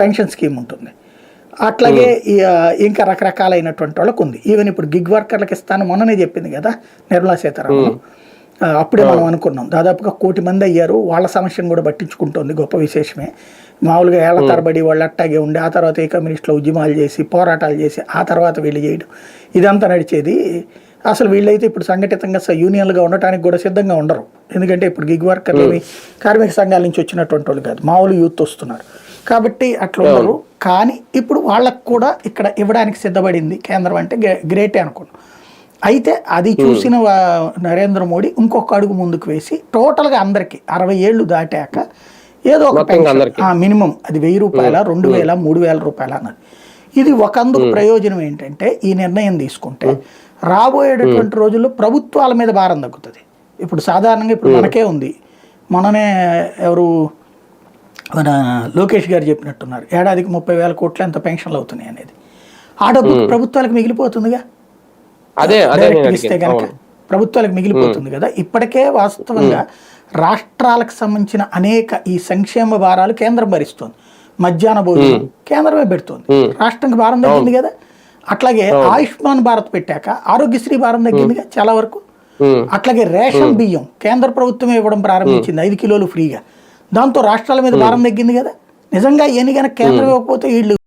Pension scheme ఉంటుంది. అట్లాగే ఇంకా రకరకాలైనటువంటి వాళ్ళకు ఉంది. ఈవెన్ ఇప్పుడు గిగ్ వర్కర్లకు ఇస్తాను మొన్ననే చెప్పింది కదా నిర్మలా సీతారామన్. అప్పుడే మనం అనుకున్నాం దాదాపుగా 1 కోటి మంది అయ్యారు. వాళ్ళ సమస్యను కూడా పట్టించుకుంటుంది, గొప్ప విశేషమే. మామూలుగా ఏళ్ల తరబడి వాళ్ళు అట్టాగే ఉండి ఆ తర్వాత ఏ కమ్యూనిస్టులు ఉద్యమాలు చేసి పోరాటాలు చేసి ఆ తర్వాత వీళ్ళు చేయడం ఇదంతా నడిచేది. అసలు వీళ్ళైతే ఇప్పుడు సంఘటితంగా యూనియన్లుగా ఉండటానికి కూడా సిద్ధంగా ఉండరు. ఎందుకంటే ఇప్పుడు గిగ్ వర్కర్లు ఏమి కార్మిక సంఘాల నుంచి వచ్చినటువంటి వాళ్ళు కాదు, మామూలు యూత్ వస్తున్నారు కాబట్టి అట్లా ఉండరు. కానీ ఇప్పుడు వాళ్ళకు కూడా ఇక్కడ ఇవ్వడానికి సిద్ధపడింది కేంద్రం అంటే గ్రేటే అనుకున్నాం. అయితే అది చూసిన నరేంద్ర మోడీ ఇంకొక అడుగు ముందుకు వేసి టోటల్గా అందరికీ 60 ఏళ్ళు దాటాక ఏదో ఒక పెన్షన్ మినిమం అది 1000 రూపాయల 2000 3000 రూపాయలు అన్నది. ఇది ఒకందుకు ప్రయోజనం ఏంటంటే ఈ నిర్ణయం తీసుకుంటే రాబోయేటటువంటి రోజుల్లో ప్రభుత్వాల మీద భారం తగ్గుతుంది. ఇప్పుడు సాధారణంగా ఇప్పుడు మనకే ఉంది, మననే ఎవరు మన లోకేష్ గారు చెప్పినట్టున్నారు ఏడాదికి 30,000 కోట్లు ఎంత పెన్షన్లు అవుతున్నాయి అనేది. ఆ డబ్బు ప్రభుత్వాలకు మిగిలిపోతుందిగా, డైరెక్ట్ ఇస్తే కనుక ప్రభుత్వాలకు మిగిలిపోతుంది కదా. ఇప్పటికే వాస్తవంగా రాష్ట్రాలకు సంబంధించిన అనేక ఈ సంక్షేమ భారాలు కేంద్రం భరిస్తుంది. మధ్యాహ్న భోజనం కేంద్రమే పెడుతుంది, రాష్ట్రానికి భారం తగ్గింది కదా. అట్లాగే ఆయుష్మాన్ భారత్ పెట్టాక ఆరోగ్యశ్రీ భారం తగ్గిందిగా చాలా వరకు. అట్లాగే రేషన్ బియ్యం కేంద్ర ప్రభుత్వమే ఇవ్వడం ప్రారంభించింది 5 కిలోలు ఫ్రీగా, దాంతో రాష్ట్రాల మీద భారం తగ్గింది కదా. నిజంగా ఎన్ని కనుక కేంద్రం ఇవ్వకపోతే వీళ్ళు